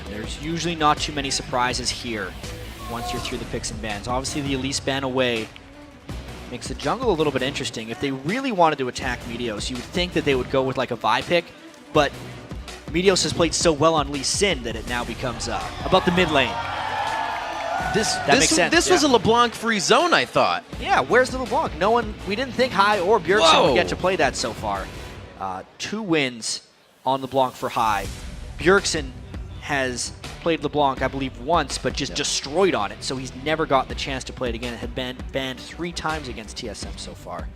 And there's usually not too many surprises here once you're through the picks and bans. Obviously, the Elise ban away makes the jungle a little bit interesting. If they really wanted to attack Meteos, you would think that they would go with like a Vi pick, but Meteos has played so well on Lee Sin that it now becomes about the mid lane. That makes sense. This was a LeBlanc-free zone, I thought. Yeah, where's the LeBlanc? No one, we didn't think High or Bjergsen would get to play that so far. 2 wins on LeBlanc for High. Bjergsen has played LeBlanc, I believe, once, but just destroyed on it, so he's never got the chance to play it again. It had been banned 3 times against TSM so far.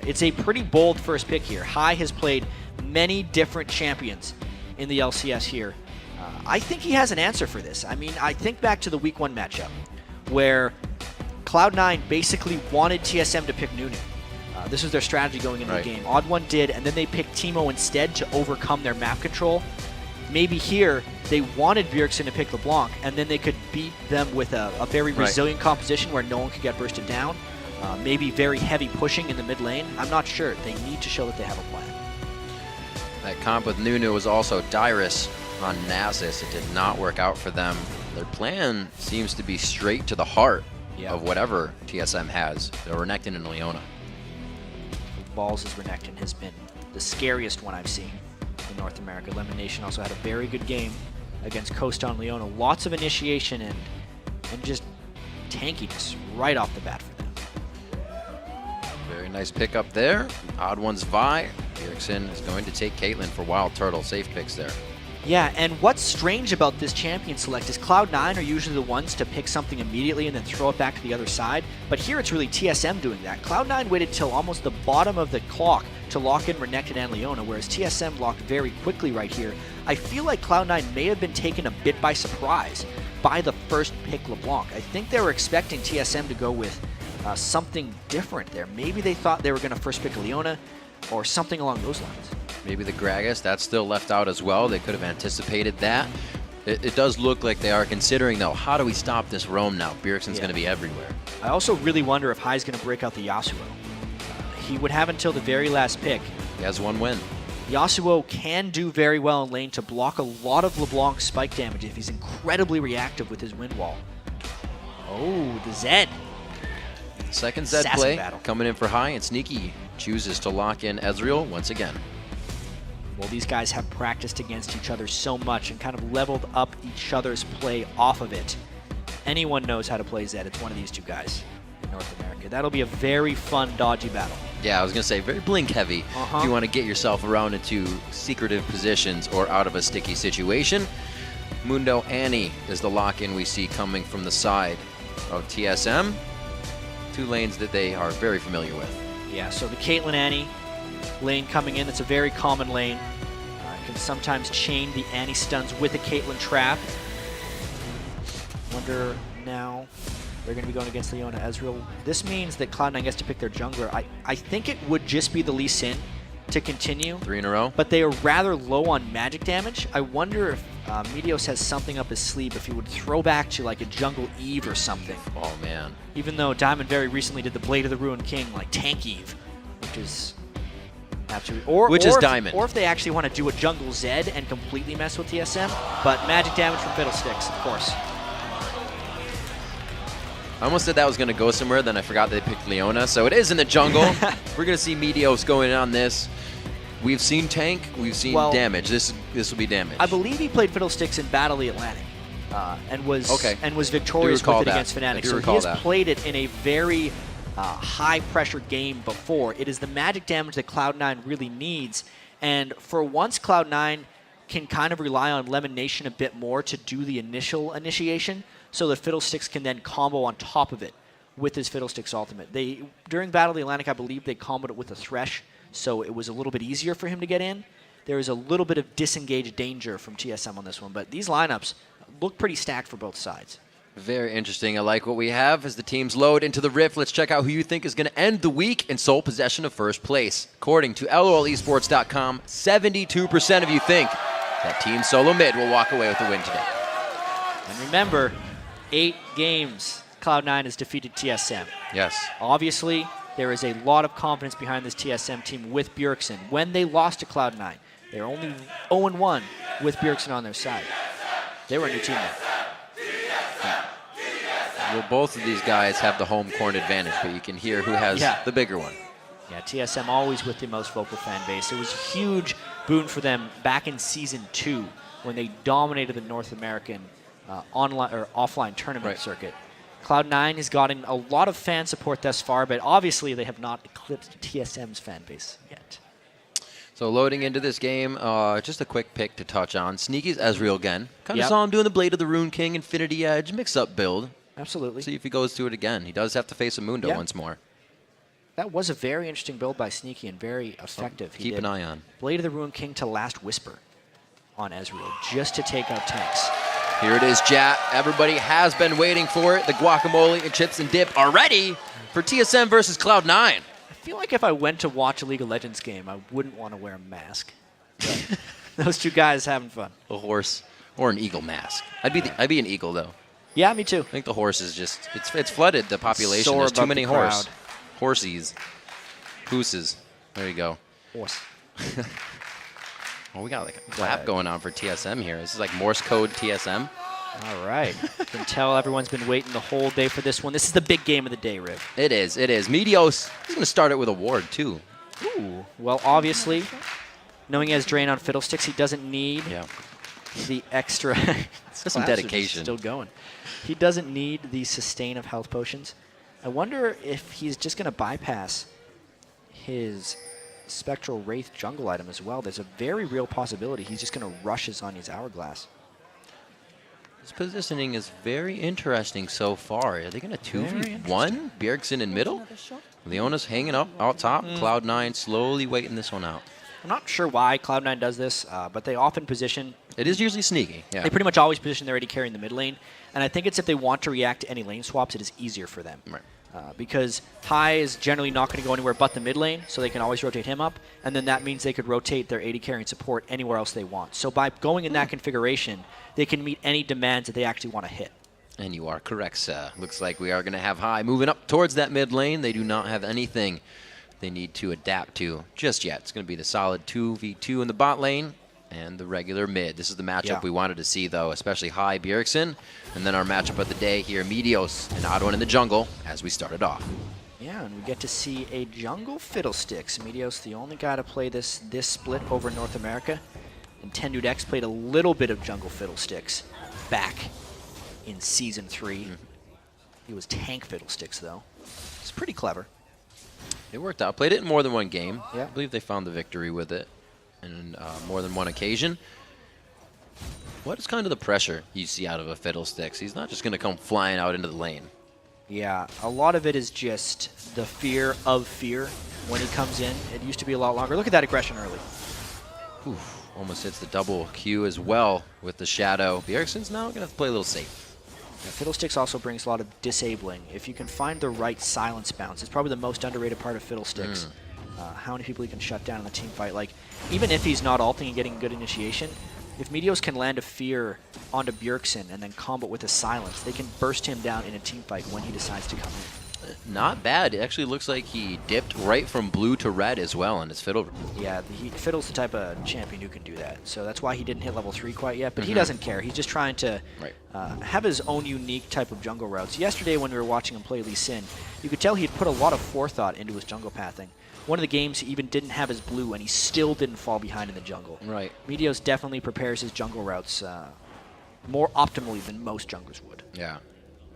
It's a pretty bold first pick here. High has played many different champions in the LCS here. I think he has an answer for this. I mean, I think back to the Week 1 matchup where Cloud9 basically wanted TSM to pick Nunu. This was their strategy going into the game. TheOddOne did, and then they picked Teemo instead to overcome their map control. Maybe here they wanted Bjergsen to pick LeBlanc, and then they could beat them with a very resilient composition where no one could get bursted down. Maybe very heavy pushing in the mid lane. I'm not sure. They need to show that they have a plan. That comp with Nunu was also Dyrus on Nasus. It did not work out for them. Their plan seems to be straight to the heart of whatever TSM has. They're Renekton and Leona. Balls' Renekton has been the scariest one I've seen in North America. LemonNation also had a very good game against Costa and Leona. Lots of initiation and just tankiness right off the bat for them. Very nice pick up there. OddOne's Vi. Bjergsen is going to take Caitlyn for WildTurtle. Safe picks there. Yeah, and what's strange about this champion select is Cloud9 are usually the ones to pick something immediately and then throw it back to the other side. But here it's really TSM doing that. Cloud9 waited till almost the bottom of the clock to lock in Renekton and Leona, whereas TSM locked very quickly right here. I feel like Cloud9 may have been taken a bit by surprise by the first pick LeBlanc. I think they were expecting TSM to go with something different there. Maybe they thought they were going to first pick Leona or something along those lines. Maybe the Gragas, that's still left out as well. They could have anticipated that. It does look like they are considering, though, how do we stop this roam now? Bjergsen's going to be everywhere. I also really wonder if High's going to break out the Yasuo. He would have until the very last pick. He has 1 win. Yasuo can do very well in lane to block a lot of LeBlanc's spike damage if he's incredibly reactive with his wind wall. Oh, the Zed. Second Zed play coming in for High, and Sneaky chooses to lock in Ezreal once again. Well, these guys have practiced against each other so much and kind of leveled up each other's play off of it. Anyone knows how to play Zed. It's one of these 2 guys in North America. That'll be a very fun, dodgy battle. Yeah, I was going to say, very blink heavy if you want to get yourself around into secretive positions or out of a sticky situation. Mundo Annie is the lock-in we see coming from the side of TSM. 2 lanes that they are very familiar with. Yeah, so the Caitlyn Annie lane coming in, that's a very common lane. Can sometimes chain the Annie stuns with a Caitlyn trap. Wonder now they're going to be going against Leona Ezreal. This means that Cloud9 gets to pick their jungler. I think it would just be the Lee Sin to continue. 3 in a row. But they are rather low on magic damage. I wonder if Meteos has something up his sleeve, if he would throw back to like a Jungle Eve or something. Oh, man. Even though Diamond very recently did the Blade of the Ruined King, like Tank Eve, which is absolutely... Diamond. Or if they actually want to do a Jungle Zed and completely mess with TSM. But magic damage from Fiddlesticks, of course. I almost said that was going to go somewhere, then I forgot they picked Leona. So it is in the jungle. We're going to see Meteos going on this. We've seen tank, we've seen damage. This will be damage. I believe he played Fiddlesticks in Battle of the Atlantic and was victorious with it against Fnatic. So he has played it in a very high-pressure game before. It is the magic damage that Cloud9 really needs. And for once, Cloud9 can kind of rely on LemonNation a bit more to do the initial initiation, so that Fiddlesticks can then combo on top of it with his Fiddlesticks ultimate. During Battle of the Atlantic, I believe they comboed it with a Thresh, so it was a little bit easier for him to get in. There is a little bit of disengaged danger from TSM on this one, but these lineups look pretty stacked for both sides. Very interesting. I like what we have as the teams load into the Rift. Let's check out who you think is going to end the week in sole possession of first place. According to LOLesports.com, 72% of you think that Team Solomid will walk away with the win today. And remember, 8 games Cloud9 has defeated TSM. Yes. Obviously, there is a lot of confidence behind this TSM team with Bjergsen. When they lost to Cloud9, they're only 0-1 with Bjergsen on their side. They were a new team then. Well, both of these guys have the home court advantage, but you can hear who has the bigger one. Yeah, TSM always with the most vocal fan base. It was a huge boon for them back in Season 2 when they dominated the North American online or offline tournament circuit. Cloud9 has gotten a lot of fan support thus far, but obviously they have not eclipsed TSM's fan base yet. So loading into this game, just a quick pick to touch on. Sneaky's Ezreal again. Kind of saw him doing the Blade of the Rune King, Infinity Edge, mix-up build. Absolutely. See if he goes to it again. He does have to face a Mundo once more. That was a very interesting build by Sneaky and very effective. Keep an eye on. Blade of the Rune King to Last Whisper on Ezreal, just to take out tanks. Here it is, chat. Everybody has been waiting for it. The guacamole and chips and dip are ready for TSM versus Cloud9. I feel like if I went to watch a League of Legends game, I wouldn't want to wear a mask. Those two guys having fun. A horse or an eagle mask. I'd be an eagle, though. Yeah, me too. I think the horse is just, it's flooded, the population. There's too many horsies. Hooses. There you go. Horse. Oh, we got like a clap going on for TSM here. This is like Morse code TSM. All right. You can tell everyone's been waiting the whole day for this one. This is the big game of the day, Riv. It is. It is. Meteos, he's going to start it with a ward, too. Ooh. Well, obviously, knowing he has Drain on Fiddlesticks, he doesn't need the extra. That's some dedication. Still going. He doesn't need the sustain of health potions. I wonder if he's just going to bypass his Spectral Wraith jungle item as well. There's a very real possibility he's just going to rush his Sonya's Hourglass. His positioning is very interesting so far. Are they going to 2v1 Bjergsen in middle? Leona's hanging up out top. Cloud9 slowly waiting this one out. I'm not sure why Cloud9 does this, but they often position. It is usually sneaky. Yeah. They pretty much always position their AD carry in the mid lane, and I think it's if they want to react to any lane swaps, it is easier for them. Right. Because High is generally not going to go anywhere but the mid lane, so they can always rotate him up, and then that means they could rotate their AD carry and support anywhere else they want. So by going in that configuration, they can meet any demands that they actually want to hit. And you are correct, sir. Looks like we are going to have High moving up towards that mid lane. They do not have anything they need to adapt to just yet. It's going to be the solid 2v2 in the bot lane and the regular mid. This is the matchup we wanted to see, though, especially High Bjergsen. And then our matchup of the day here, Meteos and TheOddOne in the jungle as we started off. Yeah, and we get to see a jungle Fiddlesticks. Meteos, the only guy to play this split over North America. And Tendudex played a little bit of jungle Fiddlesticks back in Season 3. He was tank Fiddlesticks, though. It's pretty clever. It worked out. Played it in more than one game. Yeah. I believe they found the victory with it in more than one occasion. What is kind of the pressure you see out of a Fiddlesticks? He's not just going to come flying out into the lane. Yeah, a lot of it is just the fear of fear when he comes in. It used to be a lot longer. Look at that aggression early. Oof, almost hits the double Q as well with the Shadow. Bjergsen's now going to have to play a little safe. Yeah, Fiddlesticks also brings a lot of disabling. If you can find the right silence bounce, it's probably the most underrated part of Fiddlesticks. How many people he can shut down in the team fight. Like, even if he's not ulting and getting good initiation, if Meteos can land a fear onto Bjergsen and then combo with a silence, they can burst him down in a team fight when he decides to come in. Not bad. It actually looks like he dipped right from blue to red as well on his Fiddle. Yeah, Fiddle's the type of champion who can do that. So that's why he didn't hit level 3 quite yet. But he doesn't care. He's just trying to have his own unique type of jungle routes. Yesterday when we were watching him play Lee Sin, you could tell he'd put a lot of forethought into his jungle pathing. One of the games he even didn't have his blue, and he still didn't fall behind in the jungle. Right. Meteos definitely prepares his jungle routes more optimally than most junglers would. Yeah.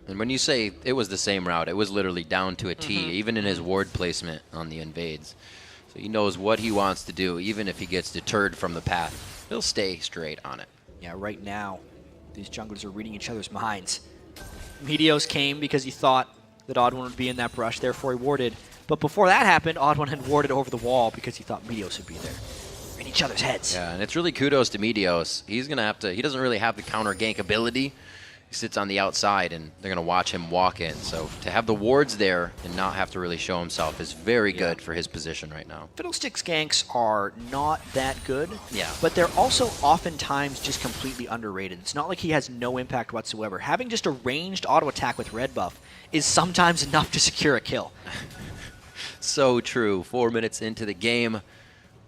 And when you say it was the same route, it was literally down to a T, even in his ward placement on the invades. So he knows what he wants to do, even if he gets deterred from the path. He'll stay straight on it. Yeah, right now, these junglers are reading each other's minds. Meteos came because he thought that TheOddOne would be in that brush, therefore he warded. But before that happened, TheOddOne had warded over the wall because he thought Meteos would be there. In each other's heads. Yeah, and it's really kudos to Meteos. He's going to have to, he doesn't really have the counter gank ability. He sits on the outside, and they're going to watch him walk in. So to have the wards there and not have to really show himself is very good for his position right now. Fiddlesticks ganks are not that good, yeah, but they're also oftentimes just completely underrated. It's not like he has no impact whatsoever. Having just a ranged auto attack with red buff is sometimes enough to secure a kill. So true. 4 minutes into the game.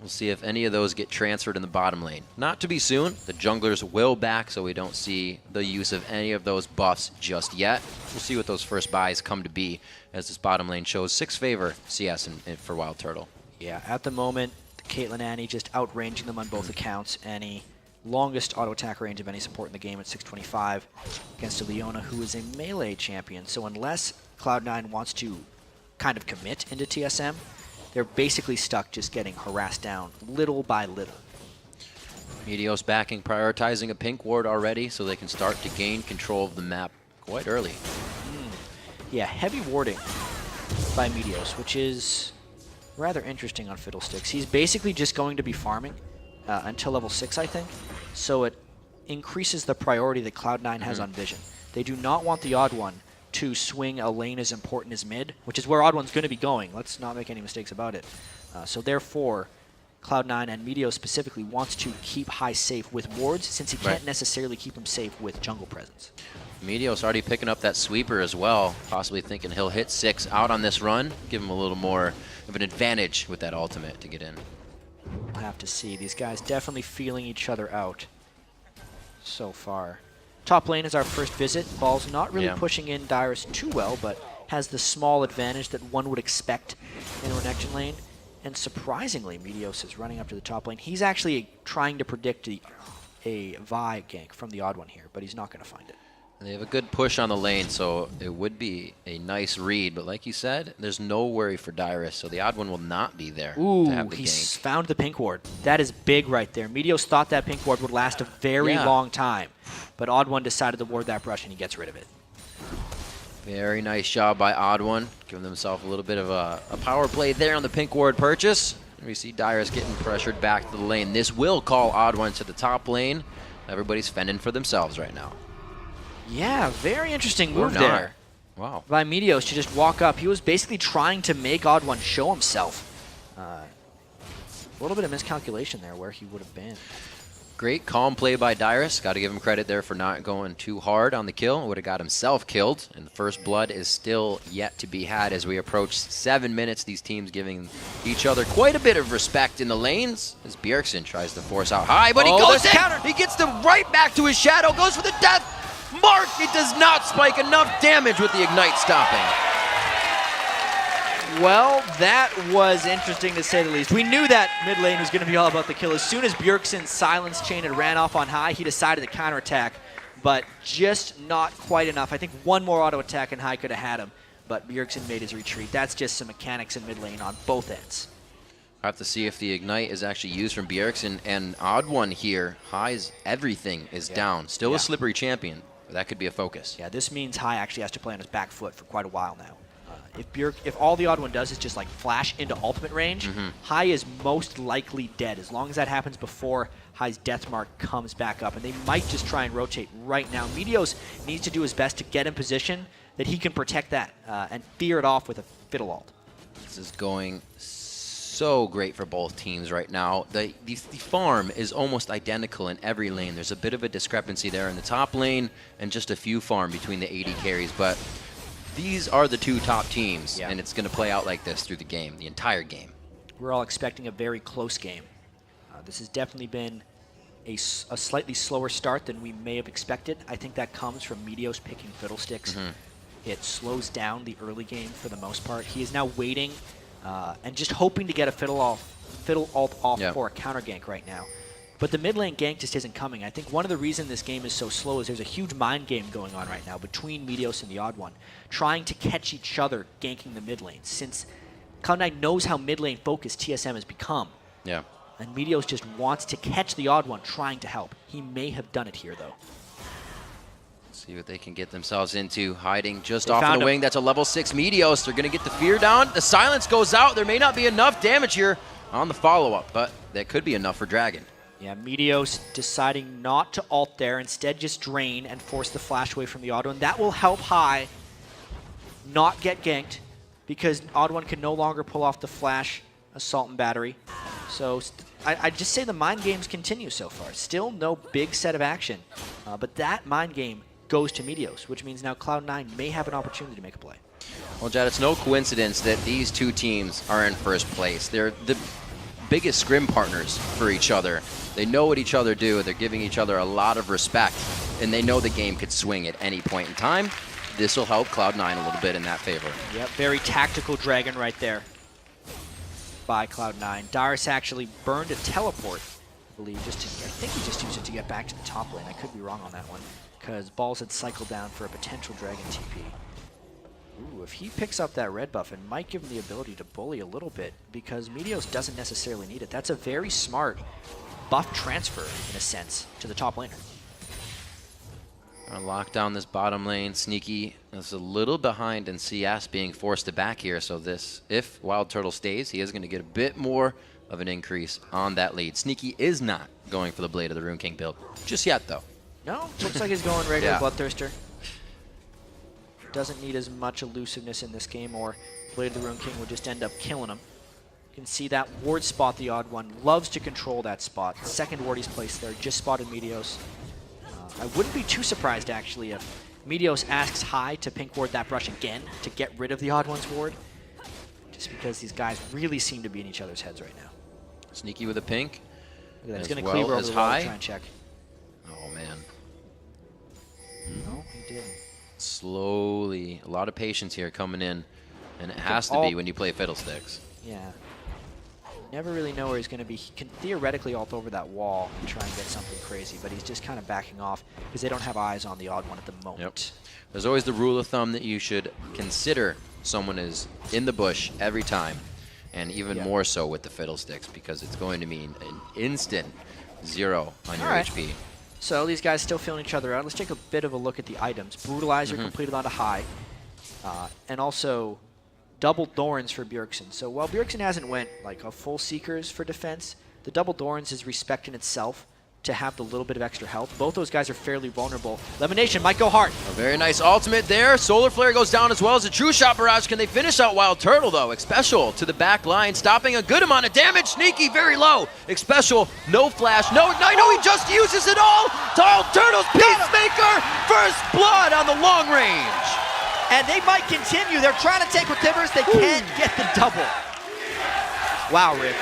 We'll see if any of those get transferred in the bottom lane. Not to be soon. The junglers will back, so we don't see the use of any of those buffs just yet. We'll see what those first buys come to be as this bottom lane shows 6 favor CS for WildTurtle. Yeah, at the moment, Caitlyn Annie just outranging them on both accounts. Annie, longest auto attack range of any support in the game at 625 against a Leona, who is a melee champion. So unless Cloud9 wants to kind of commit into TSM, they're basically stuck just getting harassed down little by little. Meteos backing, prioritizing a pink ward already so they can start to gain control of the map quite early. Yeah, heavy warding by Meteos, which is rather interesting on Fiddlesticks. He's basically just going to be farming until level 6, I think. So it increases the priority that Cloud9 has on Vision. They do not want TheOddOne to swing a lane as important as mid, which is where OddOne's going to be going. Let's not make any mistakes about it. So therefore, Cloud9 and Meteos specifically wants to keep High safe with wards, since he can't necessarily keep him safe with jungle presence. Meteos already picking up that sweeper as well, possibly thinking he'll hit 6 out on this run, give him a little more of an advantage with that ultimate to get in. We'll have to see. These guys definitely feeling each other out so far. Top lane is our first visit. Ball's not really pushing in Dyrus too well, but has the small advantage that one would expect in a Renekton lane. And surprisingly, Meteos is running up to the top lane. He's actually trying to predict a Vi gank from TheOddOne here, but he's not going to find it. They have a good push on the lane, so it would be a nice read. But like you said, there's no worry for Dyrus, so TheOddOne will not be there to have the he's gank. found the pink ward. That is big right there. Meteos thought that pink ward would last a very long time, but OddOne decided to ward that brush, and he gets rid of it. Very nice job by OddOne, giving himself a little bit of a power play there on the pink ward purchase. And we see Dyrus getting pressured back to the lane. This will call OddOne to the top lane. Everybody's fending for themselves right now. Yeah, very interesting move there. Wow. By Meteos to just walk up. He was basically trying to make OddOne show himself. A little bit of miscalculation there where he would have been. Great calm play by Dyrus. Got to give him credit there for not going too hard on the kill. Would have got himself killed. And the first blood is still yet to be had as we approach 7 minutes. These teams giving each other quite a bit of respect in the lanes as Bjergsen tries to force out high, but he goes in. Counter. He gets them right back to his shadow. Goes for the death. Mark, it does not spike enough damage with the ignite stopping. Well, that was interesting to say the least. We knew that mid lane was going to be all about the kill. As soon as Bjergsen silenced chain and ran off on high, he decided to counterattack, but just not quite enough. I think one more auto attack and high could have had him, but Bjergsen made his retreat. That's just some mechanics in mid lane on both ends. I have to see if the ignite is actually used from Bjergsen and OddOne here. High's everything is down. Still a slippery champion. That could be a focus. Yeah, this means High actually has to play on his back foot for quite a while now. If all TheOddOne does is just like flash into ultimate range, High is most likely dead, as long as that happens before High's death mark comes back up. And they might just try and rotate right now. Meteos needs to do his best to get in position that he can protect that and fear it off with a Fiddle ult. This is going so great for both teams right now. The farm is almost identical in every lane. There's a bit of a discrepancy there in the top lane and just a few farm between the AD carries, but these are the two top teams, and it's going to play out like this through the game, the entire game. We're all expecting a very close game. This has definitely been a slightly slower start than we may have expected. I think that comes from Meteos picking Fiddlesticks. It slows down the early game for the most part. He is now waiting and just hoping to get a Fiddle ult off for a counter gank right now. But the mid lane gank just isn't coming. I think one of the reasons this game is so slow is there's a huge mind game going on right now between Meteos and TheOddOne, trying to catch each other ganking the mid lane, since Cloud9 knows how mid lane focused TSM has become. Yeah. And Meteos just wants to catch TheOddOne trying to help. He may have done it here, though. See what they can get themselves into. Hiding just off of the wing. That's a level 6 Meteos. They're going to get the fear down. The silence goes out. There may not be enough damage here on the follow-up, but that could be enough for Dragon. Yeah, Meteos deciding not to ult there, instead just drain and force the flash away from TheOddOne. That will help High not get ganked, because TheOddOne can no longer pull off the flash assault and battery. So I'd just say the mind games continue so far. Still no big set of action, but that mind game goes to Meteos, which means now Cloud9 may have an opportunity to make a play. Well, Jad, it's no coincidence that these two teams are in first place. They're the biggest scrim partners for each other. They know what each other do. They're giving each other a lot of respect, and they know the game could swing at any point in time. This will help Cloud9 a little bit in that favor. Yep, very tactical dragon right there by Cloud9. Dyrus actually burned a teleport, I believe, I think he just used it to get back to the top lane. I could be wrong on that one, because Balls had cycled down for a potential dragon TP. Ooh, if he picks up that red buff, it might give him the ability to bully a little bit, because Meteos doesn't necessarily need it. That's a very smart buff transfer, in a sense, to the top laner. Lock down this bottom lane. Sneaky is a little behind in CS, being forced to back here. So this, if WildTurtle stays, he is going to get a bit more of an increase on that lead. Sneaky is not going for the Blade of the Rune King build just yet, though. No, looks like he's going regular Yeah. Bloodthirster. Doesn't need as much elusiveness in this game, or Blade of the Rune King will just end up killing him. You can see that ward spot, TheOddOne loves to control that spot. Second ward he's placed there, just spotted Meteos. I wouldn't be too surprised, actually, if Meteos asks High to pink ward that brush again to get rid of TheOddOne's ward, just because these guys really seem to be in each other's heads right now. Sneaky with a pink. Look at that. He's As going to well cleave over as the wall to High. try and check. Oh, man. No, he didn't. Slowly. A lot of patience here coming in. And it has to be when you play Fiddlesticks. Yeah. Never really know where he's going to be. He can theoretically ult over that wall and try and get something crazy, but he's just kind of backing off because they don't have eyes on TheOddOne at the moment. Yep. There's always the rule of thumb that you should consider someone is in the bush every time, and even more so with the Fiddlesticks, because it's going to mean an instant 0 on your HP. So these guys still feeling each other out. Let's take a bit of a look at the items. Brutalizer completed onto High, and also double Thorns for Bjergsen. So while Bjergsen hasn't went like a full Seekers for defense, the double Thorns is respect in itself to have the little bit of extra health. Both those guys are fairly vulnerable. LemonNation might go hard. A very nice ultimate there. Solar Flare goes down as well as a True Shot Barrage. Can they finish out WildTurtle, though? Xpecial to the back line, stopping a good amount of damage. Sneaky, very low. Xpecial, no flash. No, I know he just uses it all. WildTurtle's Peacemaker. First blood on the long range. And they might continue. They're trying to take with Timbers. They can't get the double. Wow, Rick.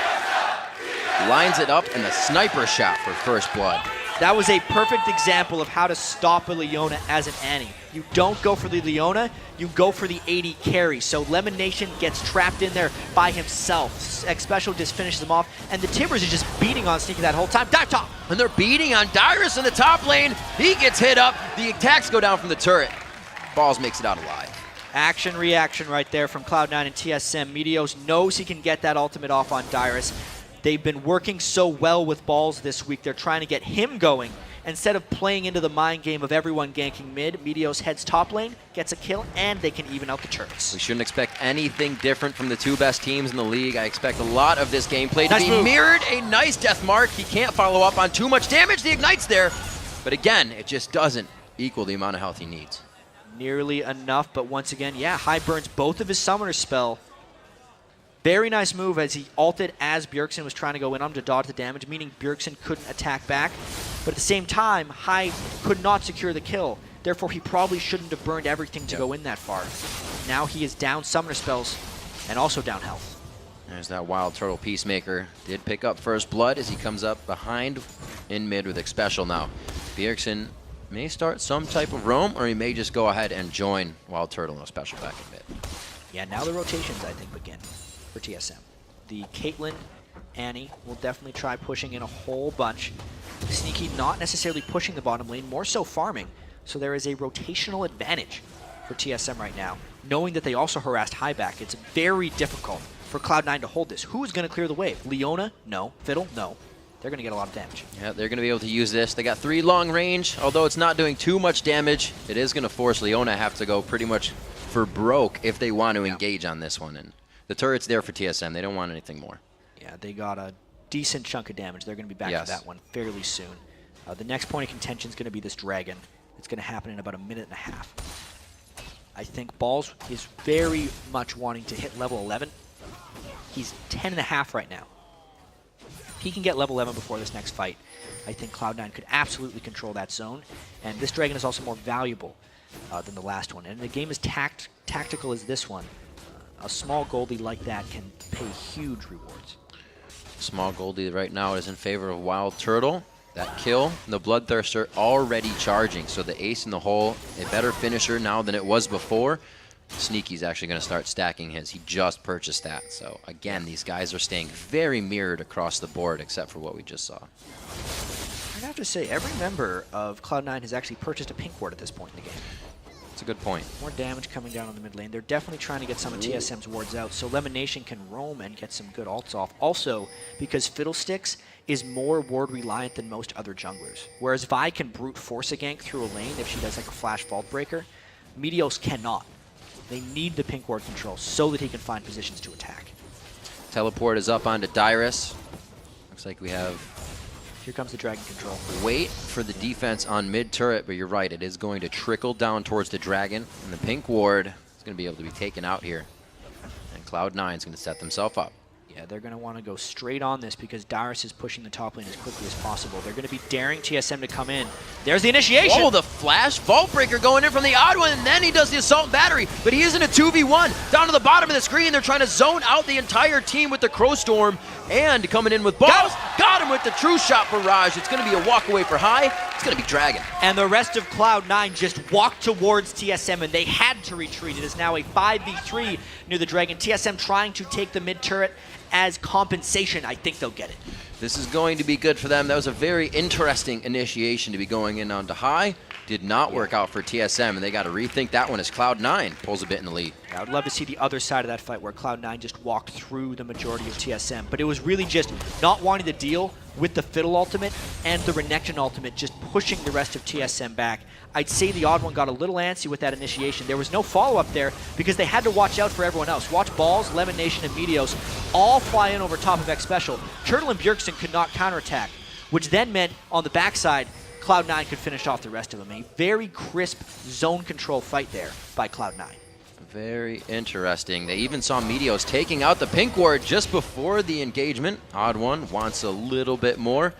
Lines it up and the sniper shot for first blood. That was a perfect example of how to stop a Leona as an Annie. You don't go for the Leona, you go for the 80 carry. So LemonNation gets trapped in there by himself. Xpecial just finishes him off, and the Timbers is just beating on Sneaky that whole time. Dive top! And they're beating on Dyrus in the top lane. He gets hit up. The attacks go down from the turret. Balls makes it out alive. Action reaction right there from Cloud9 and TSM. Meteos knows he can get that ultimate off on Dyrus. They've been working so well with Balls this week. They're trying to get him going. Instead of playing into the mind game of everyone ganking mid, Meteos heads top lane, gets a kill, and they can even out the turrets. We shouldn't expect anything different from the two best teams in the league. I expect a lot of this gameplay to be mirrored. A nice death mark. He can't follow up on too much damage. The Ignite's there. But again, it just doesn't equal the amount of health he needs. Nearly enough, but once again, yeah, High burns both of his Summoner's spell. Very nice move as he ulted as Bjergsen was trying to go in on him to dodge the damage, meaning Bjergsen couldn't attack back. But at the same time, High could not secure the kill. Therefore, he probably shouldn't have burned everything to go in that far. Now he is down Summoner spells and also down health. There's that WildTurtle Peacemaker. Did pick up first blood as he comes up behind in mid with Xpecial now. Bjergsen may start some type of roam, or he may just go ahead and join WildTurtle and Xpecial back in mid. Yeah, now the rotations, I think, begin for TSM. The Caitlyn, Annie will definitely try pushing in a whole bunch. Sneaky not necessarily pushing the bottom lane, more so farming. So there is a rotational advantage for TSM right now, knowing that they also harassed High back. It's very difficult for Cloud9 to hold this. Who is going to clear the wave? Leona? No. Fiddle? No. They're going to get a lot of damage. Yeah, they're going to be able to use this. They got 3 long range. Although it's not doing too much damage, it is going to force Leona have to go pretty much for broke if they want to engage on this one. And the turret's there for TSM. They don't want anything more. Yeah, they got a decent chunk of damage. They're going to be back to that one fairly soon. The next point of contention is going to be this dragon. It's going to happen in about a minute and a half. I think Balls is very much wanting to hit level 11. He's 10.5 right now. If he can get level 11 before this next fight, I think Cloud9 could absolutely control that zone. And this dragon is also more valuable than the last one. And the game is tactical as this one. A small goldie like that can pay huge rewards. Small Goldie right now is in favor of WildTurtle. That kill, the Bloodthirster already charging, so the ace in the hole, a better finisher now than it was before. Sneaky's actually going to start stacking his. He just purchased that. So again, these guys are staying very mirrored across the board except for what we just saw. I'd have to say every member of Cloud9 has actually purchased a pink ward at this point in the game. That's a good point. More damage coming down on the mid lane. They're definitely trying to get some of TSM's wards out, so LemonNation can roam and get some good ults off. Also, because Fiddlesticks is more ward reliant than most other junglers. Whereas Vi can brute force a gank through a lane if she does like a flash vault breaker, Meteos cannot. They need the pink ward control so that he can find positions to attack. Teleport is up onto Dyrus. Looks like we have... Here comes the dragon control. Wait for the defense on mid turret, but you're right, it is going to trickle down towards the dragon, and the pink ward is going to be able to be taken out here. And Cloud9 is going to set themselves up. Yeah, they're going to want to go straight on this because Dyrus is pushing the top lane as quickly as possible. They're going to be daring TSM to come in. There's the initiation. Oh, the flash vault breaker going in from the TheOddOne, and then he does the assault battery, but he is in a 2v1. Down to the bottom of the screen, they're trying to zone out the entire team with the Crow Storm, and coming in with balls. Got him with the true shot barrage. It's going to be a walk away for High. It's going to be Dragon. And the rest of Cloud9 just walked towards TSM, and they had to retreat. It is now a 5v3 near the Dragon. TSM trying to take the mid turret as compensation. I think they'll get it. This is going to be good for them. That was a very interesting initiation to be going in onto High. Did not work out for TSM, and they got to rethink that one as Cloud9 pulls a bit in the lead. Yeah, I would love to see the other side of that fight where Cloud9 just walked through the majority of TSM, but it was really just not wanting to deal with the Fiddle ultimate and the Renekton ultimate, just pushing the rest of TSM back. I'd say the TheOddOne got a little antsy with that initiation. There was no follow-up there because they had to watch out for everyone else. Watch Balls, LemonNation, and Meteos all fly in over top of Xpecial. Turtle and Bjergsen could not counterattack, which then meant on the backside, Cloud9 could finish off the rest of them. A very crisp zone control fight there by Cloud9. Very interesting. They even saw Meteos taking out the pink ward just before the engagement. TheOddOne wants a little bit more.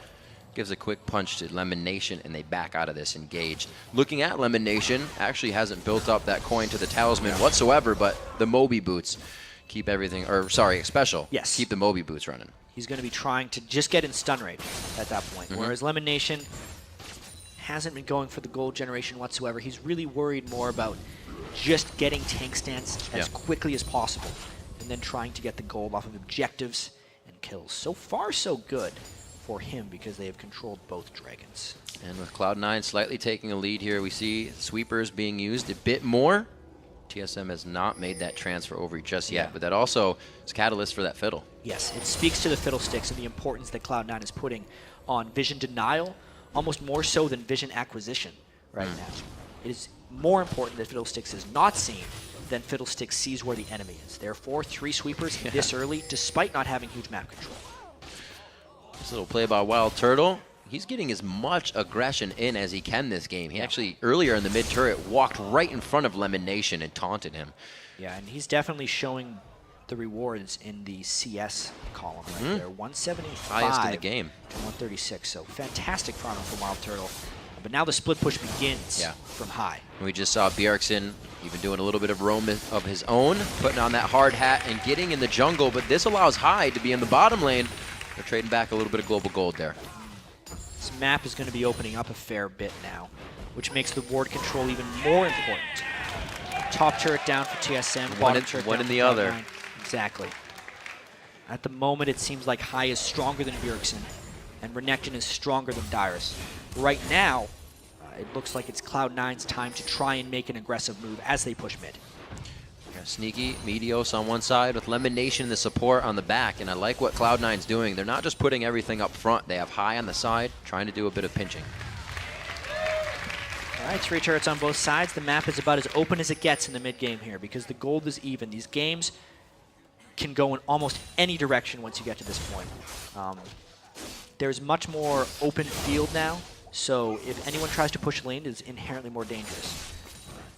Gives a quick punch to LemonNation, and they back out of this engaged. Looking at LemonNation, actually hasn't built up that coin to the talisman whatsoever, but the Moby boots keep everything, or sorry, Xpecial. Yes. Keep the Moby boots running. He's going to be trying to just get in stun rate at that point, whereas LemonNation hasn't been going for the gold generation whatsoever. He's really worried more about just getting tank stance as quickly as possible and then trying to get the gold off of objectives and kills. So far, so good for him because they have controlled both dragons. And with Cloud9 slightly taking a lead here, we see sweepers being used a bit more. TSM has not made that transfer over just yet, but that also is catalyst for that fiddle. Yes, it speaks to the Fiddlesticks and the importance that Cloud9 is putting on vision denial, almost more so than vision acquisition right now. It is more important that Fiddlesticks is not seen than Fiddlesticks sees where the enemy is. Therefore, 3 sweepers this early, despite not having huge map control. This little play by WildTurtle. He's getting as much aggression in as he can this game. He actually, earlier in the mid turret, walked right in front of LemonNation and taunted him. Yeah, and he's definitely showing the rewards in the CS column right there. 175 highest in the game to 136. So fantastic farming from WildTurtle. But now the split push begins from High. And we just saw Bjergsen even doing a little bit of roam of his own, putting on that hard hat and getting in the jungle. But this allows High to be in the bottom lane. They're trading back a little bit of global gold there. This map is going to be opening up a fair bit now, which makes the ward control even more important. Top turret down for TSM, one in the other. Exactly. At the moment, it seems like High is stronger than Bjergsen, and Renekton is stronger than Dyrus. Right now, it looks like it's Cloud9's time to try and make an aggressive move as they push mid. Sneaky, Meteos on one side with LemonNation the support on the back, and I like what Cloud9's doing. They're not just putting everything up front. They have High on the side, trying to do a bit of pinching. All right, 3 turrets on both sides. The map is about as open as it gets in the mid game here because the gold is even. These games can go in almost any direction once you get to this point. There's much more open field now, so if anyone tries to push lane, it's inherently more dangerous.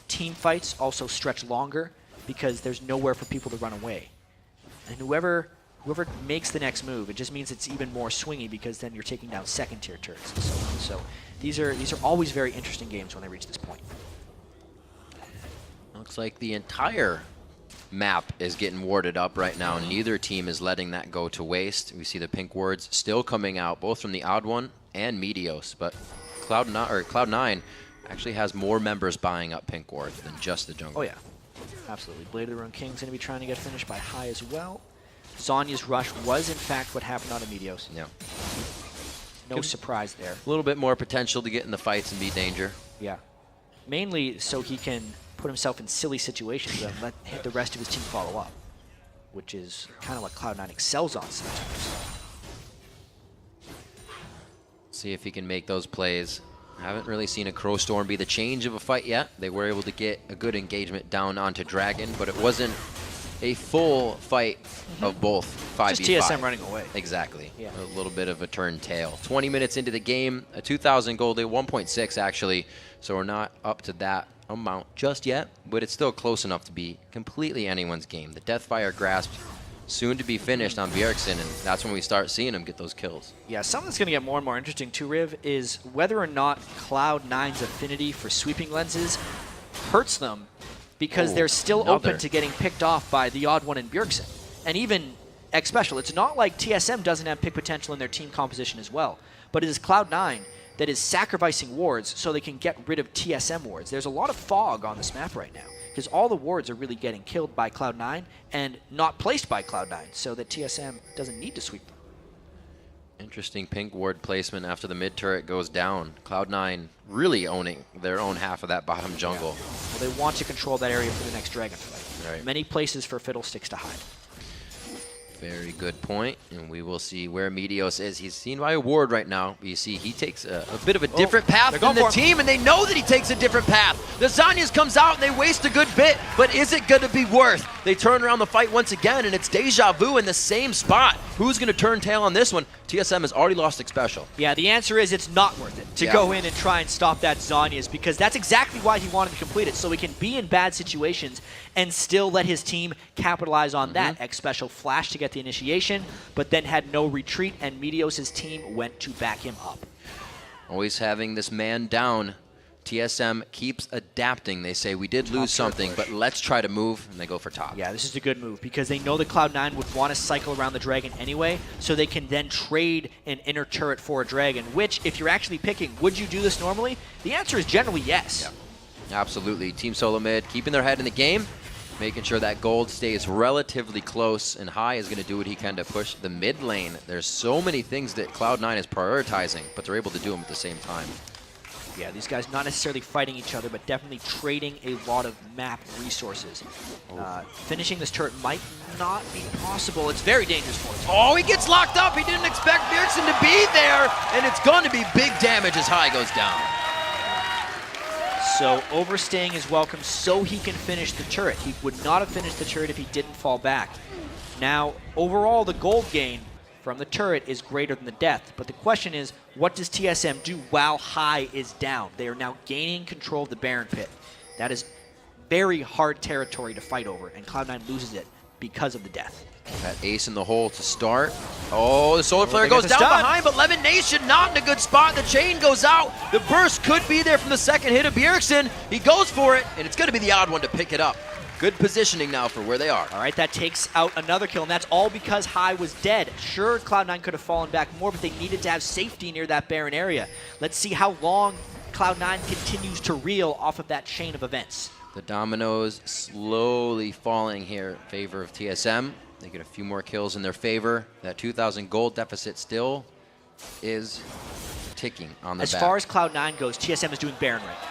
Team fights also stretch longer because there's nowhere for people to run away. And whoever makes the next move, it just means it's even more swingy because then you're taking down second-tier turrets and so on. So these are always very interesting games when they reach this point. Looks like the entire map is getting warded up right now. Neither team is letting that go to waste. We see the pink wards still coming out, both from TheOddOne and Meteos, but Cloud9 actually has more members buying up pink wards than just the jungle. Oh yeah, absolutely. Blade of the Rune King's going to be trying to get finished by High as well. Zhonya's rush was in fact what happened on Meteos. Yeah. No surprise there. A little bit more potential to get in the fights and be danger. Yeah. Mainly so he can put himself in silly situations and let the rest of his team follow up, which is kind of what Cloud9 excels on sometimes. See if he can make those plays. I haven't really seen a Crow Storm be the change of a fight yet. They were able to get a good engagement down onto Dragon, but it wasn't a full fight of both 5v5. Just TSM running away. Exactly. Yeah. A little bit of a turn tail. 20 minutes into the game, a 2,000 gold, 1.6 actually, so we're not up to that amount just yet, but it's still close enough to be completely anyone's game. The Deathfire Grasp soon to be finished on Bjergsen, and that's when we start seeing him get those kills. Yeah, something that's going to get more and more interesting too, Riv, is whether or not Cloud9's affinity for sweeping lenses hurts them, because they're still open to getting picked off by TheOddOne and Bjergsen. And even Xpecial. It's not like TSM doesn't have pick potential in their team composition as well, but it is Cloud9 that is sacrificing wards so they can get rid of TSM wards. There's a lot of fog on this map right now, because all the wards are really getting killed by Cloud9 and not placed by Cloud9, so that TSM doesn't need to sweep them. Interesting pink ward placement after the mid turret goes down. Cloud9 really owning their own half of that bottom jungle. Yeah. Well, they want to control that area for the next dragon fight. Right. Many places for Fiddlesticks to hide. Very good point, and we will see where Meteos is. He's seen by a ward right now. You see he takes a bit of a different path than the team, and they know that he takes a different path. The Zhonya's comes out, and they waste a good bit, but is it going to be worth? They turn around the fight once again, and it's deja vu in the same spot. Who's going to turn tail on this one? TSM has already lost Xpecial. Yeah, the answer is it's not worth it to go in and try and stop that Zhonya's, because that's exactly why he wanted to complete it, so he can be in bad situations and still let his team capitalize on that. Xpecial flash to get the initiation, but then had no retreat, and Meteos' team went to back him up. Always having this man down. TSM keeps adapting. They say, we did lose something, but let's try to move, and they go for top. Yeah, this is a good move, because they know that Cloud9 would want to cycle around the dragon anyway, so they can then trade an inner turret for a dragon, which, if you're actually picking, would you do this normally? The answer is generally yes. Yeah. Absolutely. Team Solomid keeping their head in the game, making sure that gold stays relatively close, and High is going to do what he can to push the mid lane. There's so many things that Cloud9 is prioritizing, but they're able to do them at the same time. Yeah, these guys not necessarily fighting each other, but definitely trading a lot of map resources. Finishing this turret might not be possible. It's very dangerous for him. Oh, he gets locked up. He didn't expect Bjergsen to be there, and it's going to be big damage as High goes down. So overstaying is welcome so he can finish the turret. He would not have finished the turret if he didn't fall back. Now, overall, the gold gain from the turret is greater than the death, but the question is, what does TSM do while High is down? They are now gaining control of the Baron Pit. That is very hard territory to fight over, and Cloud9 loses it because of the death. That ace in the hole to start. Oh, the solar flare goes down behind, but LemonNation not in a good spot. The chain goes out. The burst could be there from the second hit of Bjergsen. He goes for it, and it's going to be the odd one to pick it up. Good positioning now for where they are. All right, that takes out another kill, and that's all because High was dead. Sure, Cloud9 could have fallen back more, but they needed to have safety near that Baron area. Let's see how long Cloud9 continues to reel off of that chain of events. The dominoes slowly falling here in favor of TSM. They get a few more kills in their favor. That 2,000 gold deficit still is ticking on the back. As far as Cloud9 goes, TSM is doing Baron right now.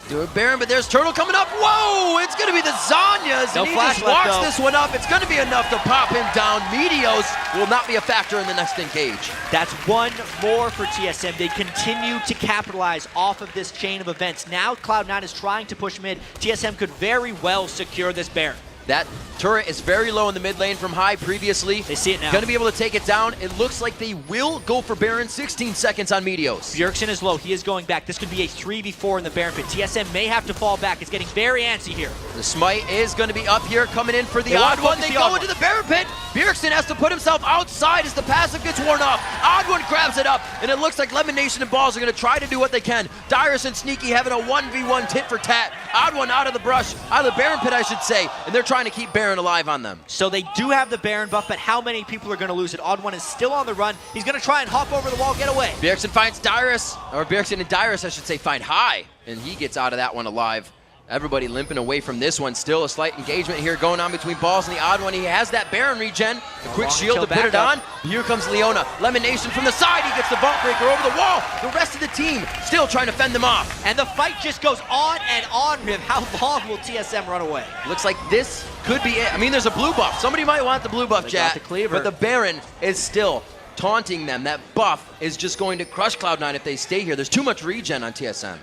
Do it, Baron, but there's Turtle coming up. Whoa, it's going to be the Zhonya's, and he just walks this one up. It's going to be enough to pop him down. Meteos will not be a factor in the next engage. That's one more for TSM. They continue to capitalize off of this chain of events. Now Cloud9 is trying to push mid. TSM could very well secure this Baron. That turret is very low in the mid lane from High previously. They see it now. Going to be able to take it down. It looks like they will go for Baron. 16 seconds on Meteos. Bjergsen is low. He is going back. This could be a 3v4 in the Baron pit. TSM may have to fall back. It's getting very antsy here. The smite is going to be up here, coming in for the odd one. They go into the Baron pit. Bjergsen has to put himself outside as the passive gets worn off. OddOne grabs it up, and it looks like LemonNation and Balls are going to try to do what they can. Dyrus and Sneaky having a 1v1 tit for tat. OddOne out of the brush, out of the Baron pit, I should say, and they're trying to keep Baron alive on them. So they do have the Baron buff, but how many people are going to lose it? OddOne is still on the run. He's going to try and hop over the wall, get away. Bjergsen finds Dyrus, or Bjergsen and Dyrus, I should say, find High, and he gets out of that one alive. Everybody limping away from this one. Still a slight engagement here going on between Balls and the OddOne. He has that Baron regen. A quick shield to put it on. Here comes Leona. LemonNation from the side. He gets the vault breaker over the wall. The rest of the team still trying to fend them off. And the fight just goes on and on, Riv. How long will TSM run away? Looks like this could be it. I mean, there's a blue buff. Somebody might want the blue buff, chat. But the Baron is still taunting them. That buff is just going to crush Cloud9 if they stay here. There's too much regen on TSM.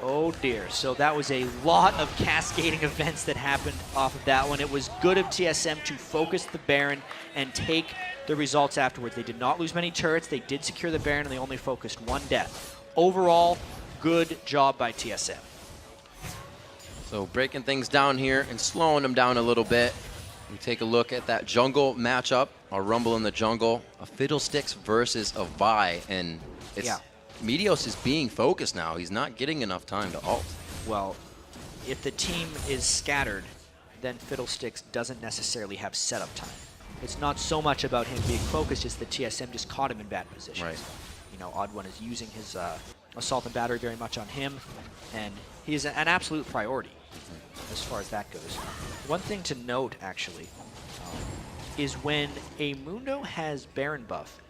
Oh dear, so that was a lot of cascading events that happened off of that one. It was good of TSM to focus the Baron and take the results afterwards. They did not lose many turrets, they did secure the Baron, and they only focused one death. Overall, good job by TSM. So breaking things down here and slowing them down a little bit. We take a look at that jungle matchup, a Rumble in the jungle, a Fiddlesticks versus a Vi, and it's... Yeah. Meteos is being focused now. He's not getting enough time to ult. Well, if the team is scattered, then Fiddlesticks doesn't necessarily have setup time. It's not so much about him being focused, it's that TSM just caught him in bad positions. Right. You know, OddOne is using his assault and battery very much on him, and he's an absolute priority as far as that goes. One thing to note, actually, is when a Mundo has Baron buff,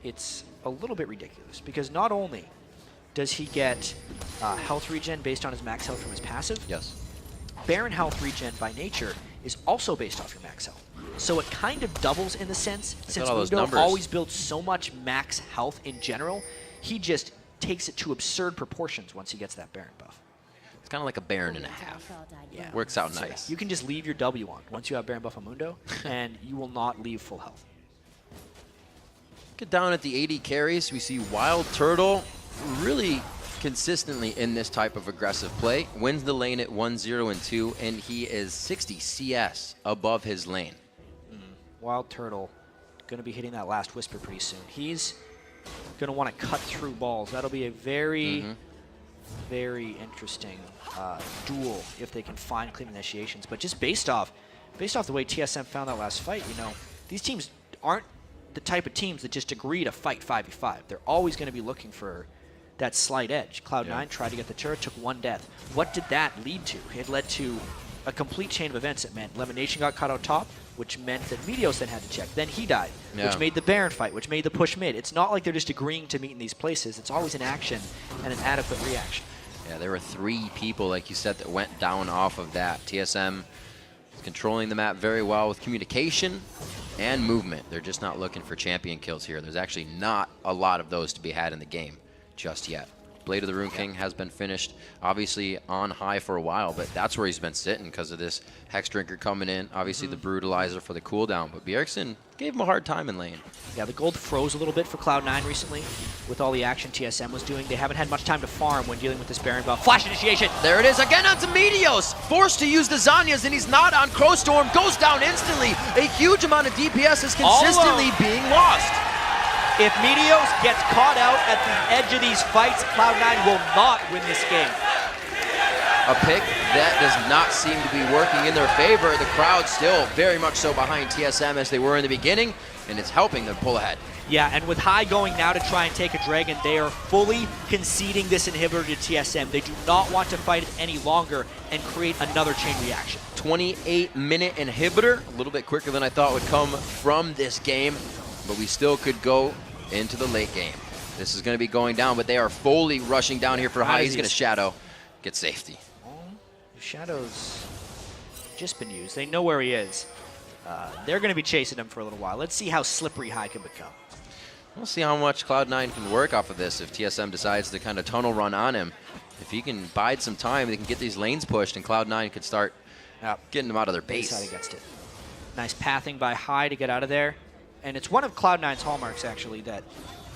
it's a little bit ridiculous, because not only does he get health regen based on his max health from his passive, yes, Baron health regen by nature is also based off your max health. So it kind of doubles in the sense, since Mundo always builds so much max health in general, he just takes it to absurd proportions once he gets that Baron buff. It's kind of like a Baron and a half. Yeah. Works out nice. You can just leave your W on once you have Baron buff on Mundo, and you will not leave full health. Down at the 80 carries, we see WildTurtle really consistently in this type of aggressive play. Wins the lane at 1-0 and 2, and he is 60 CS above his lane. WildTurtle going to be hitting that last Whisper pretty soon. He's going to want to cut through Balls. That'll be a very, very interesting duel if they can find clean initiations. But just based off the way TSM found that last fight, you know, these teams aren't the type of teams that just agree to fight 5v5. They're always going to be looking for that slight edge. Cloud9 tried to get the turret, took one death. What did that lead to? It led to a complete chain of events. It meant LemonNation got caught out top, which meant that Meteos then had to check. Then he died, which made the Baron fight, which made the push mid. It's not like they're just agreeing to meet in these places. It's always an action and an adequate reaction. Yeah, there were 3 people, like you said, that went down off of that. TSM is controlling the map very well with communication and movement. They're just not looking for champion kills here. There's actually not a lot of those to be had in the game just yet. Blade of the Rune King has been finished, obviously on high for a while, but that's where he's been sitting because of this Hex Drinker coming in. Obviously the Brutalizer for the cooldown, but Bjergsen gave him a hard time in lane. Yeah, the gold froze a little bit for Cloud9 recently with all the action TSM was doing. They haven't had much time to farm when dealing with this Baron buff. Flash initiation! There it is again onto Meteos! Forced to use the Zanyas, and he's not on Crowstorm. Goes down instantly. A huge amount of DPS is consistently being lost. If Meteos gets caught out at the edge of these fights, Cloud9 will not win this game. A pick that does not seem to be working in their favor. The crowd still very much so behind TSM as they were in the beginning, and it's helping them pull ahead. Yeah, and with High going now to try and take a Dragon, they are fully conceding this inhibitor to TSM. They do not want to fight it any longer and create another chain reaction. 28-minute inhibitor, a little bit quicker than I thought would come from this game, but we still could go into the late game. This is going to be going down, but they are fully rushing down here for High. He's going to Shadow, get safety. Shadow's just been used. They know where he is. They're going to be chasing him for a little while. Let's see how slippery High can become. We'll see how much Cloud9 can work off of this if TSM decides to kind of tunnel run on him. If he can bide some time, they can get these lanes pushed, and Cloud9 could start getting them out of their base. Against it. Nice pathing by High to get out of there. And it's one of Cloud9's hallmarks, actually, that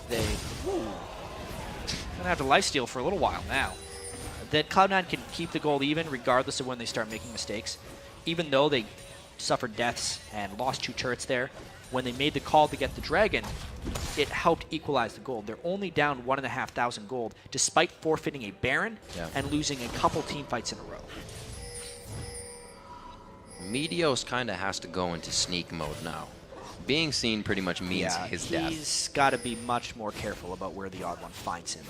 they're going to have to lifesteal for a little while now. That Cloud9 can keep the gold even regardless of when they start making mistakes. Even though they suffered deaths and lost 2 turrets there, when they made the call to get the dragon, it helped equalize the gold. They're only down 1,500 gold, despite forfeiting a Baron and losing a couple team fights in a row. Meteos kind of has to go into sneak mode now. Being seen pretty much means his death. He's got to be much more careful about where TheOddOne finds him.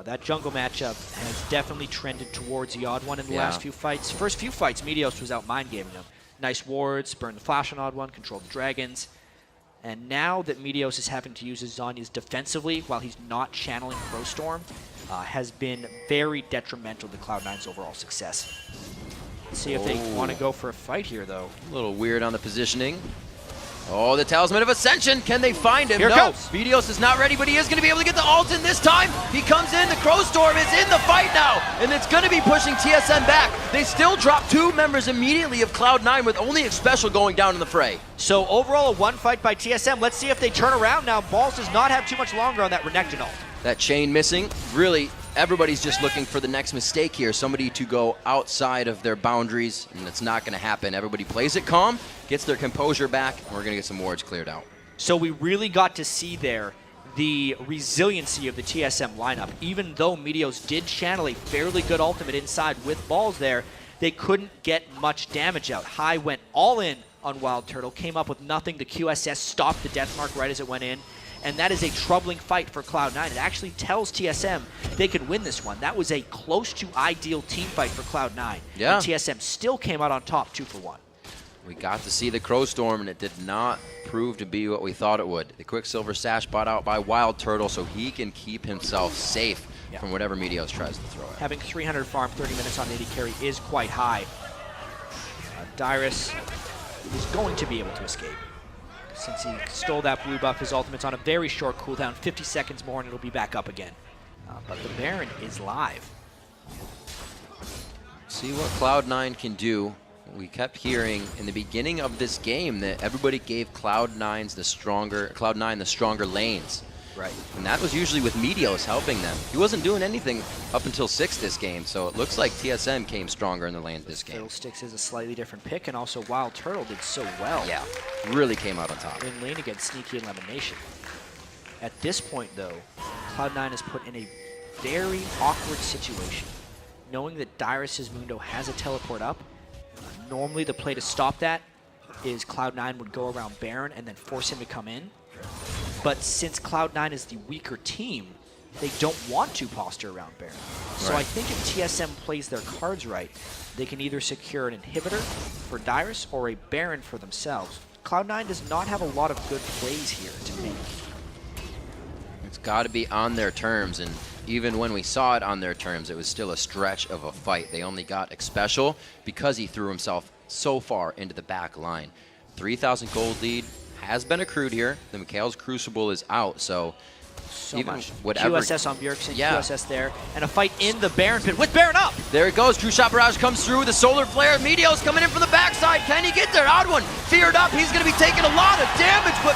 That jungle matchup has definitely trended towards TheOddOne in the last few fights. First few fights, Meteos was out mind gaming him. Nice wards, burn the flash on TheOddOne, control the dragons. And now that Meteos is having to use his Zhonya's defensively while he's not channeling Crowstorm, has been very detrimental to Cloud9's overall success. Let's see if they want to go for a fight here, though. A little weird on the positioning. Oh, the Talisman of Ascension. Can they find him? Here no, goes. Meteos is not ready, but he is going to be able to get the ult in this time. He comes in. The Crowstorm is in the fight now, and it's going to be pushing TSM back. They still drop 2 members immediately of Cloud9 with only Xpecial going down in the fray. So overall, a 1 fight by TSM. Let's see if they turn around now. Balls does not have too much longer on that Renekton ult. That chain missing. Really, everybody's just looking for the next mistake here. Somebody to go outside of their boundaries, and it's not going to happen. Everybody plays it calm, gets their composure back, and we're going to get some wards cleared out. So we really got to see there the resiliency of the TSM lineup. Even though Meteos did channel a fairly good ultimate inside with balls there, they couldn't get much damage out. High went all in on WildTurtle, came up with nothing. The QSS stopped the death mark right as it went in. And that is a troubling fight for Cloud9. It actually tells TSM they could win this one. That was a close to ideal team fight for Cloud9. Yeah. And TSM still came out on top 2 for 1. We got to see the Crowstorm, and it did not prove to be what we thought it would. The Quicksilver Sash bought out by WildTurtle so he can keep himself safe from whatever Meteos tries to throw at. Having 300 farm, 30 minutes on AD carry is quite high. Dyrus is going to be able to escape. Since he stole that blue buff, his ultimate's on a very short cooldown, 50 seconds more, and it'll be back up again. But the Baron is live. See what Cloud9 can do. We kept hearing in the beginning of this game that everybody gave Cloud9 the stronger lanes. Right. And that was usually with Meteos helping them. He wasn't doing anything up until 6 this game, so it looks like TSM came stronger in the lanes this game. Fiddlesticks is a slightly different pick, and also WildTurtle did so well. Yeah, really came out on top. In lane against Sneaky and LemonNation. At this point, though, Cloud9 is put in a very awkward situation. Knowing that Dyrus' Mundo has a teleport up, normally the play to stop that is Cloud9 would go around Baron and then force him to come in. But since Cloud9 is the weaker team, they don't want to posture around Baron. So I think if TSM plays their cards right, they can either secure an inhibitor for Dyrus or a Baron for themselves. Cloud9 does not have a lot of good plays here to make. It's got to be on their terms, and even when we saw it on their terms, it was still a stretch of a fight. They only got Xpecial because he threw himself so far into the back line. 3,000 gold lead has been accrued here. The Mikhail's Crucible is out, so even much. whatever. QSS on Bjergsen, QSS there, and a fight in the Baron pit with Baron up! There it goes. True Shot Barrage comes through. The Solar Flare. Meteos coming in from the backside. Can he get there? OddOne feared up. He's going to be taking a lot of damage, but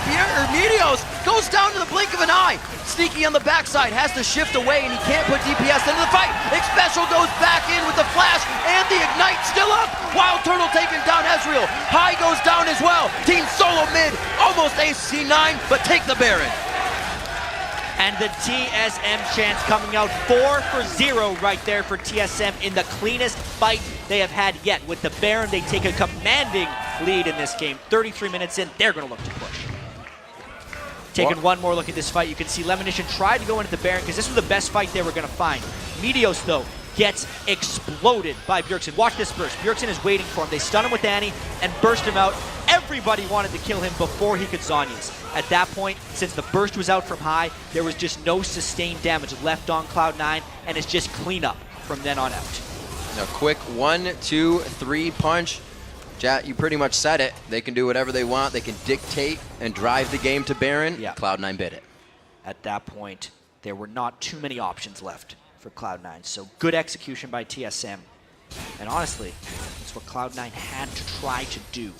Meteos goes down to the blink of an eye. Sneaky on the backside has to shift away, and he can't put DPS into the fight. Xpecial goes back in with the flash, and the Ignite still up. WildTurtle taking down Ezreal. High goes down as well. Team Solomid almost ace C9, but take the Baron. And the TSM chance coming out 4 for 0 right there for TSM in the cleanest fight they have had yet. With the Baron, they take a commanding lead in this game. 33 minutes in, they're going to look to push. Taking one more look at this fight, you can see LemonNation tried to go into the Baron because this was the best fight they were going to find. Meteos, though, gets exploded by Bjergsen. Watch this burst. Bjergsen is waiting for him. They stun him with Annie and burst him out. Everybody wanted to kill him before he could Zhonya's. At that point, since the burst was out from High, there was just no sustained damage left on Cloud9, and it's just cleanup from then on out. A quick 1, 2, 3 punch. Jat, you pretty much said it. They can do whatever they want. They can dictate and drive the game to Baron. Yeah. Cloud9 bit it. At that point, there were not too many options left for Cloud9. So good execution by TSM. And honestly, that's what Cloud9 had to try to do.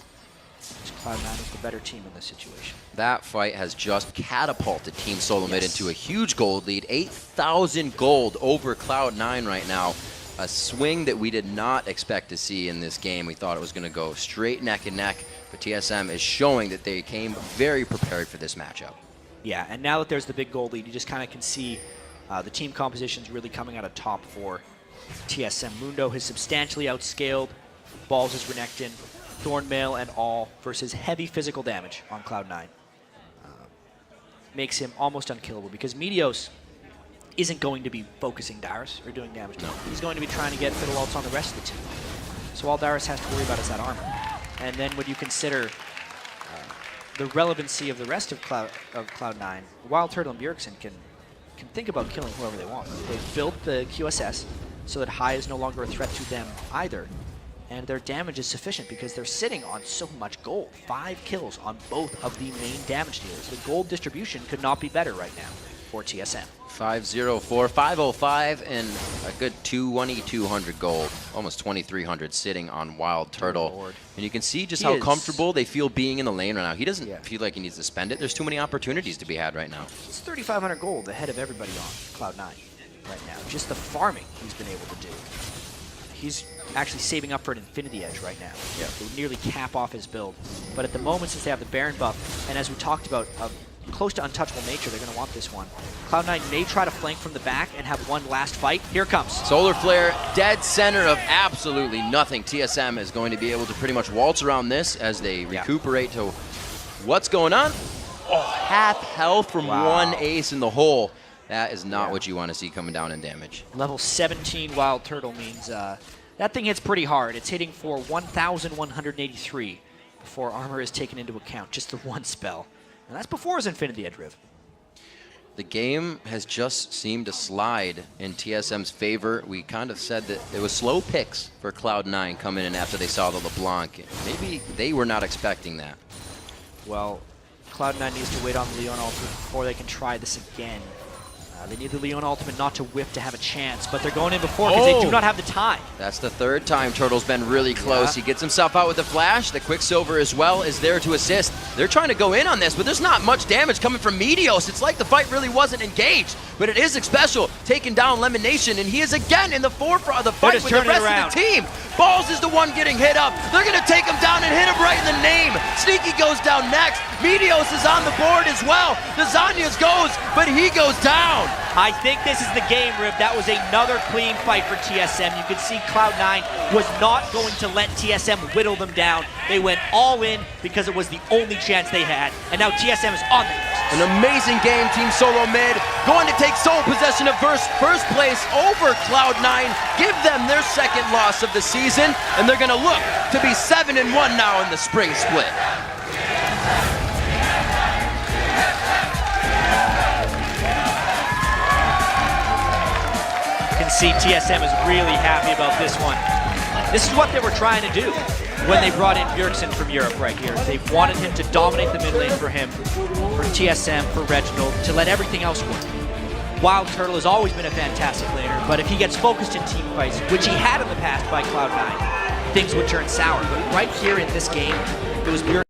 Cloud9 is the better team in this situation. That fight has just catapulted Team Solomid into a huge gold lead. 8,000 gold over Cloud9 right now. A swing that we did not expect to see in this game. We thought it was going to go straight neck and neck, but TSM is showing that they came very prepared for this matchup. Yeah, and now that there's the big goal lead, you just kind of can see the team compositions really coming out of top for TSM. Mundo has substantially outscaled Balls' Renekton, Thornmail, and all versus heavy physical damage on Cloud9. Makes him almost unkillable because Meteos isn't going to be focusing Dyrus or doing damage to him. He's going to be trying to get fiddle ults on the rest of the team. So all Dyrus has to worry about is that armor. And then when you consider the relevancy of the rest of Cloud9, WildTurtle and Bjergsen can think about killing whoever they want. They've built the QSS so that High is no longer a threat to them either. And their damage is sufficient because they're sitting on so much gold. 5 kills on both of the main damage dealers. The gold distribution could not be better right now for TSM. 504, 505, and a good 200 gold, almost 2,300 sitting on WildTurtle. And you can see just how comfortable they feel being in the lane right now. He doesn't feel like he needs to spend it. There's too many opportunities to be had right now. It's 3,500 gold ahead of everybody on Cloud9 right now. Just the farming he's been able to do. He's actually saving up for an Infinity Edge right now. Yeah. It would nearly cap off his build. But at the moment, since they have the Baron buff, and as we talked about, close to untouchable nature, they're going to want this one. Cloud9 may try to flank from the back and have one last fight. Here it comes. Solar Flare, dead center of absolutely nothing. TSM is going to be able to pretty much waltz around this as they recuperate to what's going on. Oh, half health from one ace in the hole. That is not what you want to see coming down in damage. Level 17 WildTurtle means that thing hits pretty hard. It's hitting for 1,183 before armor is taken into account. Just the one spell. And that's before his Infinity Edge Riv. The game has just seemed to slide in TSM's favor. We kind of said that it was slow picks for Cloud9 coming in after they saw the LeBlanc. Maybe they were not expecting that. Well, Cloud9 needs to wait on the Leon Ultimate before they can try this again. They need the Leon Ultimate not to whiff to have a chance, but they're going in before because they do not have the time. That's the third time Turtle's been really close. He gets himself out with the flash. The Quicksilver as well is there to assist. They're trying to go in on this, but there's not much damage coming from Meteos. It's like the fight really wasn't engaged, but it is Xpecial taking down LemonNation, and he is again in the forefront of the fight with the rest of the team. Balls is the one getting hit up. They're going to take him down and hit him right in the name. Sneaky goes down next. Meteos is on the board as well. The Zanyas goes, but he goes down. I think this is the game, Riv. That was another clean fight for TSM. You can see Cloud9 was not going to let TSM whittle them down. They went all in because it was the only chance they had. And now TSM is on the coast. An amazing game, Team Solomid. Going to take sole possession of first place over Cloud9. Give them their second loss of the season. And they're going to look to be 7-1 now in the spring split. See, TSM is really happy about this one. This is what they were trying to do when they brought in Bjergsen from Europe right here. They wanted him to dominate the mid lane for him, for TSM, for Reginald, to let everything else work. WildTurtle has always been a fantastic laner, but if he gets focused in team fights, which he had in the past by Cloud9, things would turn sour. But right here in this game, it was Bjergsen